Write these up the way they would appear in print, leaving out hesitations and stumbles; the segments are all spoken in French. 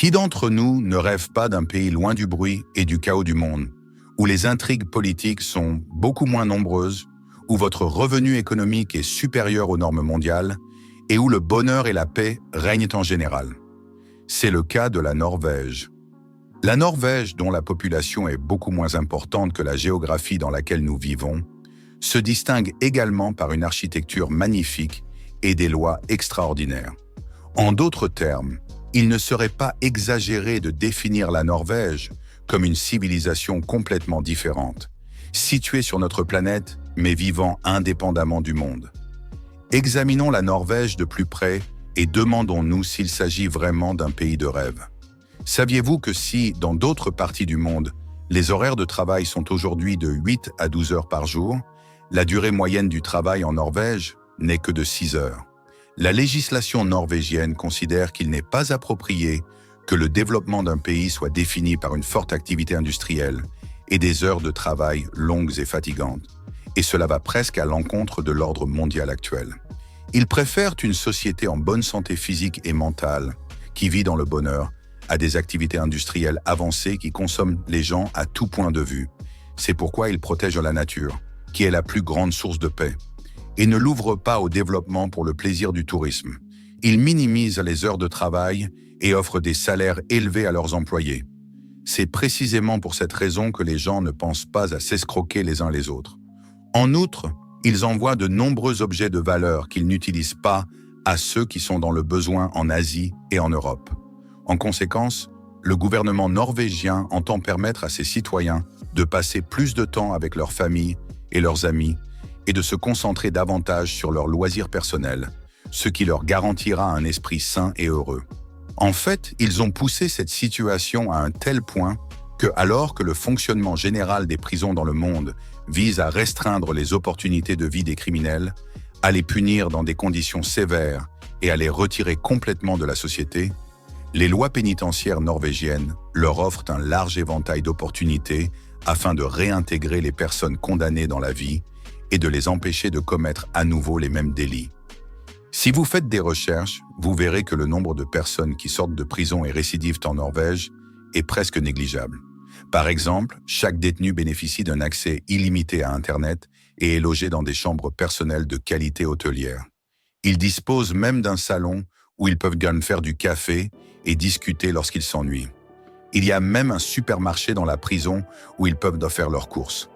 Qui d'entre nous ne rêve pas d'un pays loin du bruit et du chaos du monde, où les intrigues politiques sont beaucoup moins nombreuses, où votre revenu économique est supérieur aux normes mondiales et où le bonheur et la paix règnent en général? C'est le cas de la Norvège. La Norvège, dont la population est beaucoup moins importante que la géographie dans laquelle nous vivons, se distingue également par une architecture magnifique et des lois extraordinaires. En d'autres termes, il ne serait pas exagéré de définir la Norvège comme une civilisation complètement différente, située sur notre planète mais vivant indépendamment du monde. Examinons la Norvège de plus près et demandons-nous s'il s'agit vraiment d'un pays de rêve. Saviez-vous que si, dans d'autres parties du monde, les horaires de travail sont aujourd'hui de 8 à 12 heures par jour, la durée moyenne du travail en Norvège n'est que de 6 heures. La législation norvégienne considère qu'il n'est pas approprié que le développement d'un pays soit défini par une forte activité industrielle et des heures de travail longues et fatigantes. Et cela va presque à l'encontre de l'ordre mondial actuel. Ils préfèrent une société en bonne santé physique et mentale, qui vit dans le bonheur, à des activités industrielles avancées qui consomment les gens à tout point de vue. C'est pourquoi ils protègent la nature, qui est la plus grande source de paix, et ne l'ouvrent pas au développement pour le plaisir du tourisme. Ils minimisent les heures de travail et offrent des salaires élevés à leurs employés. C'est précisément pour cette raison que les gens ne pensent pas à s'escroquer les uns les autres. En outre, ils envoient de nombreux objets de valeur qu'ils n'utilisent pas à ceux qui sont dans le besoin en Asie et en Europe. En conséquence, le gouvernement norvégien entend permettre à ses citoyens de passer plus de temps avec leurs familles et leurs amis et de se concentrer davantage sur leurs loisirs personnels, ce qui leur garantira un esprit sain et heureux. En fait, ils ont poussé cette situation à un tel point que, alors que le fonctionnement général des prisons dans le monde vise à restreindre les opportunités de vie des criminels, à les punir dans des conditions sévères et à les retirer complètement de la société, les lois pénitentiaires norvégiennes leur offrent un large éventail d'opportunités afin de réintégrer les personnes condamnées dans la vie et de les empêcher de commettre à nouveau les mêmes délits. Si vous faites des recherches, vous verrez que le nombre de personnes qui sortent de prison et récidivent en Norvège est presque négligeable. Par exemple, chaque détenu bénéficie d'un accès illimité à Internet et est logé dans des chambres personnelles de qualité hôtelière. Ils disposent même d'un salon où ils peuvent faire du café et discuter lorsqu'ils s'ennuient. Il y a même un supermarché dans la prison où ils peuvent faire leurs courses.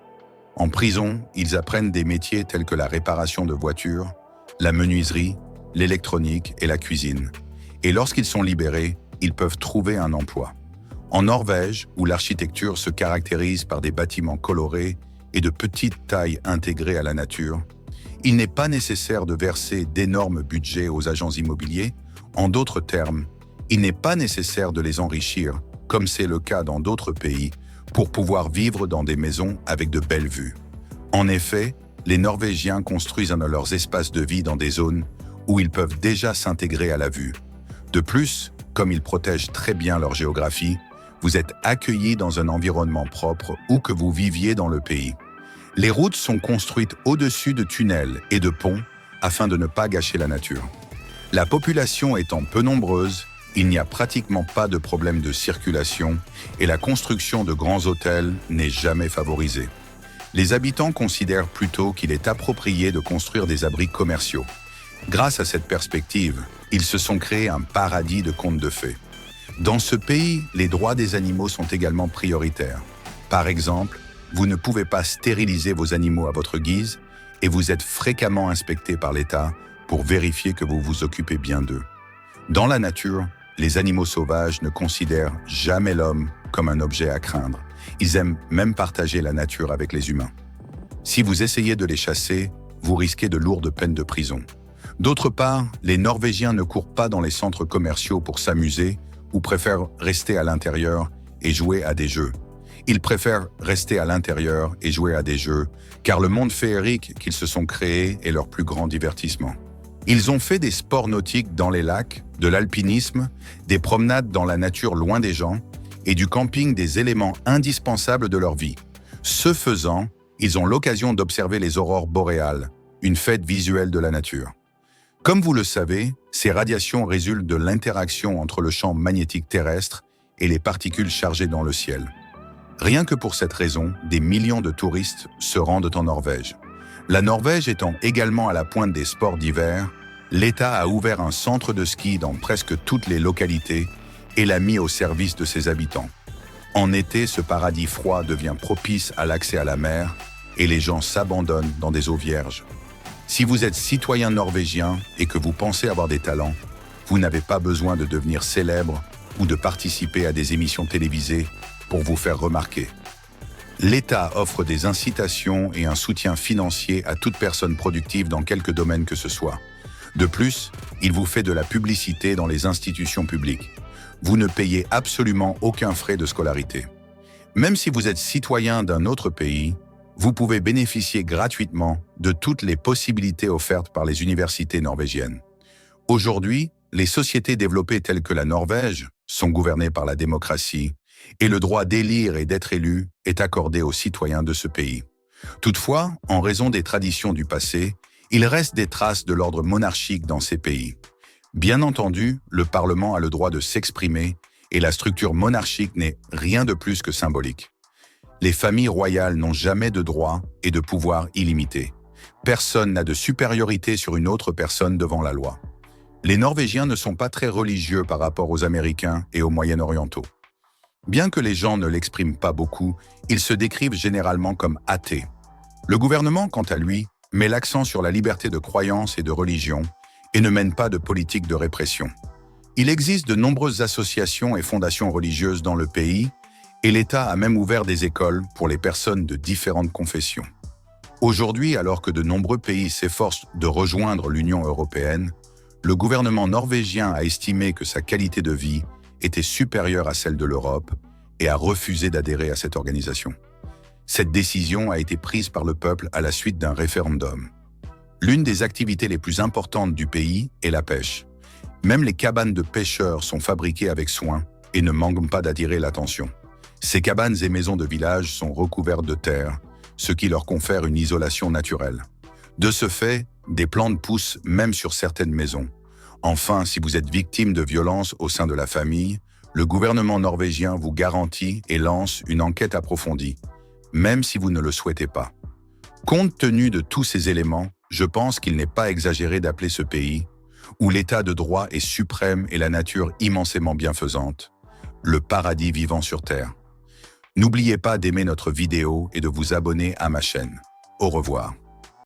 En prison, ils apprennent des métiers tels que la réparation de voitures, la menuiserie, l'électronique et la cuisine. Et lorsqu'ils sont libérés, ils peuvent trouver un emploi. En Norvège, où l'architecture se caractérise par des bâtiments colorés et de petite taille intégrés à la nature, il n'est pas nécessaire de verser d'énormes budgets aux agents immobiliers. En d'autres termes, il n'est pas nécessaire de les enrichir, comme c'est le cas dans d'autres pays, pour pouvoir vivre dans des maisons avec de belles vues. En effet, les Norvégiens construisent un de leurs espaces de vie dans des zones où ils peuvent déjà s'intégrer à la vue. De plus, comme ils protègent très bien leur géographie, vous êtes accueillis dans un environnement propre où que vous viviez dans le pays. Les routes sont construites au-dessus de tunnels et de ponts afin de ne pas gâcher la nature. La population étant peu nombreuse, il n'y a pratiquement pas de problème de circulation et la construction de grands hôtels n'est jamais favorisée. Les habitants considèrent plutôt qu'il est approprié de construire des abris commerciaux. Grâce à cette perspective, ils se sont créés un paradis de contes de fées. Dans ce pays, les droits des animaux sont également prioritaires. Par exemple, vous ne pouvez pas stériliser vos animaux à votre guise et vous êtes fréquemment inspecté par l'État pour vérifier que vous vous occupez bien d'eux. Dans la nature, les animaux sauvages ne considèrent jamais l'homme comme un objet à craindre. Ils aiment même partager la nature avec les humains. Si vous essayez de les chasser, vous risquez de lourdes peines de prison. D'autre part, les Norvégiens ne courent pas dans les centres commerciaux pour s'amuser ou préfèrent rester à l'intérieur et jouer à des jeux. Ils préfèrent rester à l'intérieur et jouer à des jeux, car le monde féerique qu'ils se sont créés est leur plus grand divertissement. Ils ont fait des sports nautiques dans les lacs, de l'alpinisme, des promenades dans la nature loin des gens et du camping des éléments indispensables de leur vie. Ce faisant, ils ont l'occasion d'observer les aurores boréales, une fête visuelle de la nature. Comme vous le savez, ces radiations résultent de l'interaction entre le champ magnétique terrestre et les particules chargées dans le ciel. Rien que pour cette raison, des millions de touristes se rendent en Norvège. La Norvège étant également à la pointe des sports d'hiver, l'État a ouvert un centre de ski dans presque toutes les localités et l'a mis au service de ses habitants. En été, ce paradis froid devient propice à l'accès à la mer et les gens s'abandonnent dans des eaux vierges. Si vous êtes citoyen norvégien et que vous pensez avoir des talents, vous n'avez pas besoin de devenir célèbre ou de participer à des émissions télévisées pour vous faire remarquer. L'État offre des incitations et un soutien financier à toute personne productive dans quelque domaine que ce soit. De plus, il vous fait de la publicité dans les institutions publiques. Vous ne payez absolument aucun frais de scolarité. Même si vous êtes citoyen d'un autre pays, vous pouvez bénéficier gratuitement de toutes les possibilités offertes par les universités norvégiennes. Aujourd'hui, les sociétés développées telles que la Norvège sont gouvernées par la démocratie et le droit d'élire et d'être élu est accordé aux citoyens de ce pays. Toutefois, en raison des traditions du passé, il reste des traces de l'ordre monarchique dans ces pays. Bien entendu, le Parlement a le droit de s'exprimer et la structure monarchique n'est rien de plus que symbolique. Les familles royales n'ont jamais de droits et de pouvoirs illimités. Personne n'a de supériorité sur une autre personne devant la loi. Les Norvégiens ne sont pas très religieux par rapport aux Américains et aux Moyen-Orientaux. Bien que les gens ne l'expriment pas beaucoup, ils se décrivent généralement comme athées. Le gouvernement, quant à lui, met l'accent sur la liberté de croyance et de religion et ne mène pas de politique de répression. Il existe de nombreuses associations et fondations religieuses dans le pays et l'État a même ouvert des écoles pour les personnes de différentes confessions. Aujourd'hui, alors que de nombreux pays s'efforcent de rejoindre l'Union européenne, le gouvernement norvégien a estimé que sa qualité de vie était supérieure à celle de l'Europe et a refusé d'adhérer à cette organisation. Cette décision a été prise par le peuple à la suite d'un référendum. L'une des activités les plus importantes du pays est la pêche. Même les cabanes de pêcheurs sont fabriquées avec soin et ne manquent pas d'attirer l'attention. Ces cabanes et maisons de village sont recouvertes de terre, ce qui leur confère une isolation naturelle. De ce fait, des plantes poussent même sur certaines maisons. Enfin, si vous êtes victime de violences au sein de la famille, le gouvernement norvégien vous garantit et lance une enquête approfondie, même si vous ne le souhaitez pas. Compte tenu de tous ces éléments, je pense qu'il n'est pas exagéré d'appeler ce pays, où l'état de droit est suprême et la nature immensément bienfaisante, le paradis vivant sur Terre. N'oubliez pas d'aimer notre vidéo et de vous abonner à ma chaîne. Au revoir.